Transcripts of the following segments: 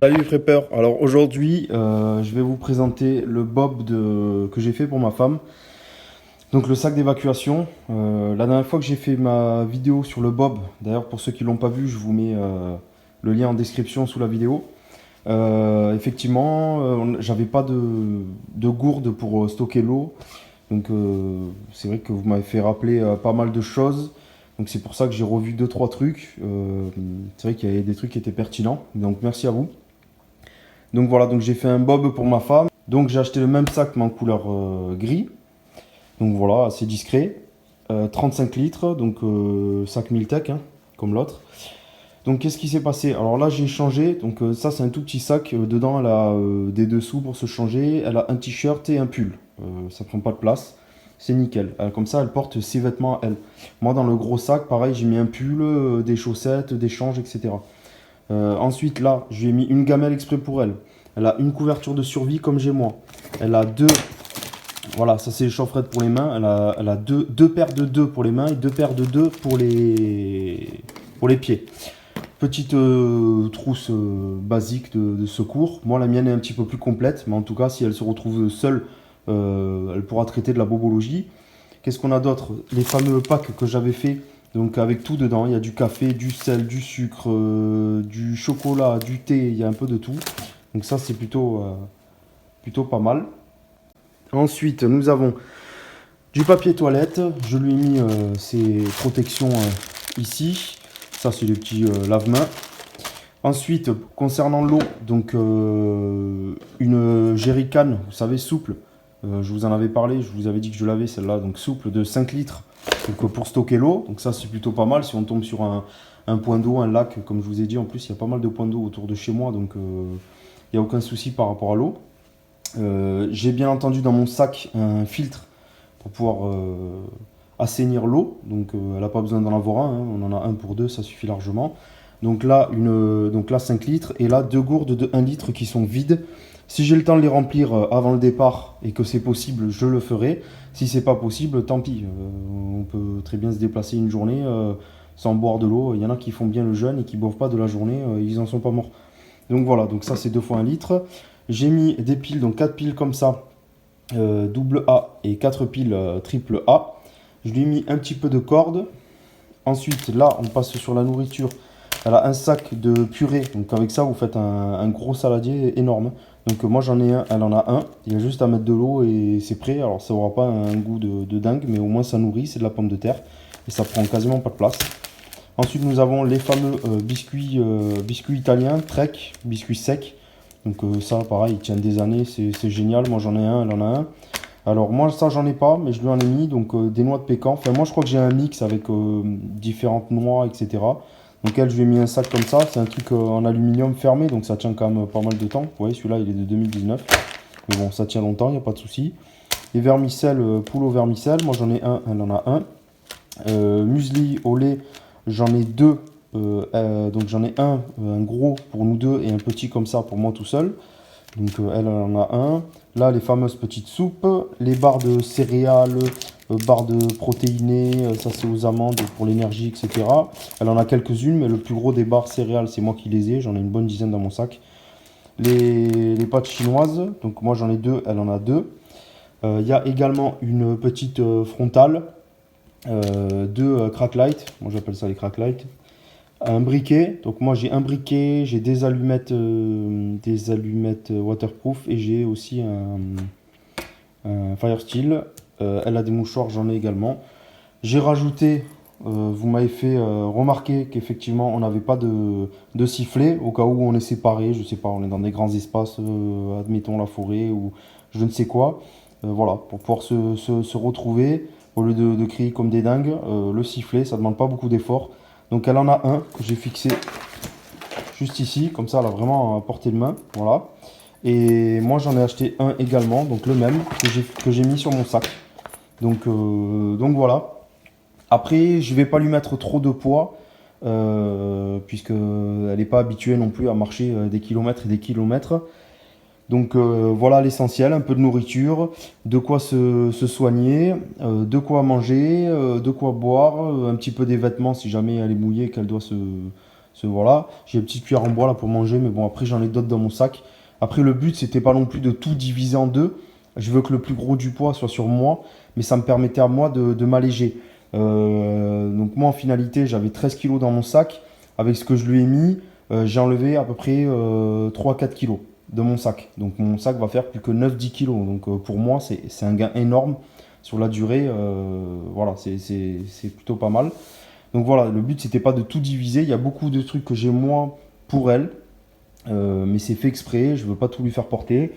Salut Frepper, alors aujourd'hui je vais vous présenter le bob que j'ai fait pour ma femme. Donc le sac d'évacuation. La dernière fois que j'ai fait ma vidéo sur le bob, d'ailleurs pour ceux qui l'ont pas vu, je vous mets le lien en description sous la vidéo. Effectivement, j'avais pas de gourde pour stocker l'eau. Donc c'est vrai que vous m'avez fait rappeler pas mal de choses. Donc c'est pour ça que j'ai revu deux trois trucs. C'est vrai qu'il y avait des trucs qui étaient pertinents. Donc merci à vous. Donc voilà, donc j'ai fait un bob pour ma femme. Donc j'ai acheté le même sac mais en couleur gris. Donc voilà, assez discret. 35 litres, donc sac Miltech, hein, comme l'autre. Donc qu'est-ce qui s'est passé? Alors là j'ai changé, donc ça c'est un tout petit sac. Dedans elle a des dessous pour se changer. Elle a un t-shirt et un pull. Ça prend pas de place. C'est nickel. Comme ça elle porte ses vêtements à elle. Moi dans le gros sac, pareil, j'ai mis un pull, des chaussettes, des changes, etc. Ensuite, là, je lui ai mis une gamelle exprès pour elle. Elle a une couverture de survie comme j'ai moi. Elle a deux. Voilà, ça c'est les chaufferettes pour les mains. Elle a deux paires de deux pour les mains et deux paires de deux pour les pieds. Petite trousse basique de secours. Moi, la mienne est un petit peu plus complète, mais en tout cas, si elle se retrouve seule, elle pourra traiter de la bobologie. Qu'est-ce qu'on a d'autre? Les fameux packs que j'avais fait, donc avec tout dedans. Il y a du café, du sel, du sucre, du chocolat, du thé, il y a un peu de tout. Donc ça, c'est plutôt pas mal. Ensuite, nous avons du papier toilette. Je lui ai mis ses protections ici. Ça, c'est les petits lave-mains. Ensuite, concernant l'eau, donc une jerrycan, vous savez, souple. Je vous en avais parlé, je vous avais dit que je l'avais celle-là, donc souple de 5 litres donc, pour stocker l'eau. Donc ça c'est plutôt pas mal si on tombe sur un point d'eau, un lac, comme je vous ai dit. En plus il y a pas mal de points d'eau autour de chez moi, donc il n'y a aucun souci par rapport à l'eau. J'ai bien entendu dans mon sac un filtre pour pouvoir assainir l'eau. Donc elle n'a pas besoin d'en avoir un, hein. On en a un pour deux, ça suffit largement. Donc là 5 litres et là deux gourdes de 1 litre qui sont vides. Si j'ai le temps de les remplir avant le départ et que c'est possible, je le ferai. Si c'est pas possible, tant pis. On peut très bien se déplacer une journée sans boire de l'eau. Il y en a qui font bien le jeûne et qui boivent pas de la journée, ils en sont pas morts. Donc voilà, donc ça c'est 2 fois 1 litre. J'ai mis des piles, donc 4 piles comme ça, double A et 4 piles triple A. Je lui ai mis un petit peu de corde. Ensuite, là, on passe sur la nourriture. Elle a un sac de purée. Donc avec ça, vous faites un gros saladier énorme. Donc moi j'en ai un, elle en a un. Il y a juste à mettre de l'eau et c'est prêt. Alors ça aura pas un goût de dingue, mais au moins ça nourrit. C'est de la pomme de terre. Et ça prend quasiment pas de place. Ensuite, nous avons les fameux biscuits italiens, Trek, biscuits secs. Donc ça, pareil, ils tiennent des années. C'est génial. Moi j'en ai un, elle en a un. Alors moi ça j'en ai pas, mais je lui en ai mis donc des noix de pécan. Enfin moi je crois que j'ai un mix avec différentes noix, etc. Donc elle, je lui ai mis un sac comme ça. C'est un truc en aluminium fermé, donc ça tient quand même pas mal de temps. Vous voyez, celui-là il est de 2019. Mais bon, ça tient longtemps, il n'y a pas de souci. Les vermicelles, poule au vermicelle, moi j'en ai un, elle en a un. Muesli au lait, j'en ai deux. Donc j'en ai un gros pour nous deux et un petit comme ça pour moi tout seul. Donc elle en a un. Là, les fameuses petites soupes, les barres de céréales, barres de protéinées, ça c'est aux amandes pour l'énergie, etc. Elle en a quelques-unes, mais le plus gros des barres céréales, c'est moi qui les ai. J'en ai une bonne dizaine dans mon sac. Les pâtes chinoises, donc moi j'en ai deux, elle en a deux. Il y a également une petite frontale, deux crack light, moi j'appelle ça les crack light. Un briquet, donc moi j'ai un briquet, j'ai des allumettes waterproof et j'ai aussi un fire steel. Elle a des mouchoirs, j'en ai également. J'ai rajouté, vous m'avez fait remarquer qu'effectivement on n'avait pas de sifflet au cas où on est séparés, je sais pas, on est dans des grands espaces, admettons la forêt ou je ne sais quoi. Voilà, pour pouvoir se retrouver au lieu de crier comme des dingues, le sifflet ça demande pas beaucoup d'efforts. Donc elle en a un que j'ai fixé juste ici, comme ça elle a vraiment à portée de main, voilà. Et moi j'en ai acheté un également, donc le même que j'ai mis sur mon sac. Donc voilà. Après je vais pas lui mettre trop de poids, puisque elle n'est pas habituée non plus à marcher des kilomètres et des kilomètres. Donc voilà l'essentiel, un peu de nourriture, de quoi se soigner, de quoi manger, de quoi boire, un petit peu des vêtements si jamais elle est mouillée, qu'elle doit Voilà, j'ai une petite cuillère en bois là pour manger, mais bon, après j'en ai d'autres dans mon sac. Après, le but, c'était pas non plus de tout diviser en deux. Je veux que le plus gros du poids soit sur moi, mais ça me permettait à moi de m'alléger. Donc moi, en finalité, j'avais 13 kilos dans mon sac. Avec ce que je lui ai mis, j'ai enlevé à peu près 3-4 kilos de mon sac. Donc mon sac va faire plus que 9-10 kilos. Donc pour moi, c'est un gain énorme sur la durée. Voilà, c'est plutôt pas mal. Donc voilà, le but, c'était pas de tout diviser. Il y a beaucoup de trucs que j'ai moi pour elle. Mais c'est fait exprès, je veux pas tout lui faire porter.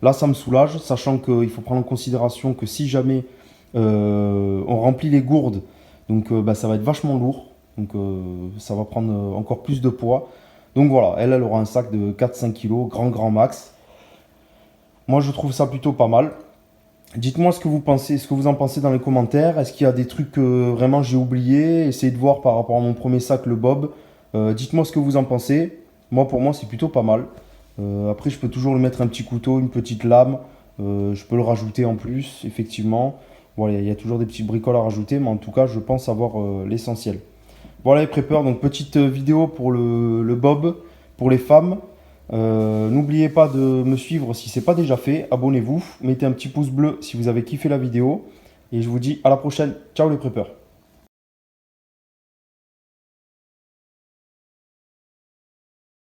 Là, ça me soulage, sachant qu'il faut prendre en considération que si jamais on remplit les gourdes, donc bah, ça va être vachement lourd, donc ça va prendre encore plus de poids. Donc voilà, elle aura un sac de 4-5 kg, grand max. Moi, je trouve ça plutôt pas mal. Dites-moi ce que vous pensez, ce que vous en pensez dans les commentaires. Est-ce qu'il y a des trucs que vraiment j'ai oubliés? Essayez de voir par rapport à mon premier sac, le Bob. Dites-moi ce que vous en pensez. Moi, pour moi, c'est plutôt pas mal. Après, je peux toujours lui mettre un petit couteau, une petite lame. Je peux le rajouter en plus, effectivement. Voilà, il y a toujours des petits bricoles à rajouter, mais en tout cas, je pense avoir l'essentiel. Voilà les preppers, donc petite vidéo pour le Bob, pour les femmes. N'oubliez pas de me suivre si ce n'est pas déjà fait. Abonnez-vous, mettez un petit pouce bleu si vous avez kiffé la vidéo. Et je vous dis à la prochaine. Ciao les preppers.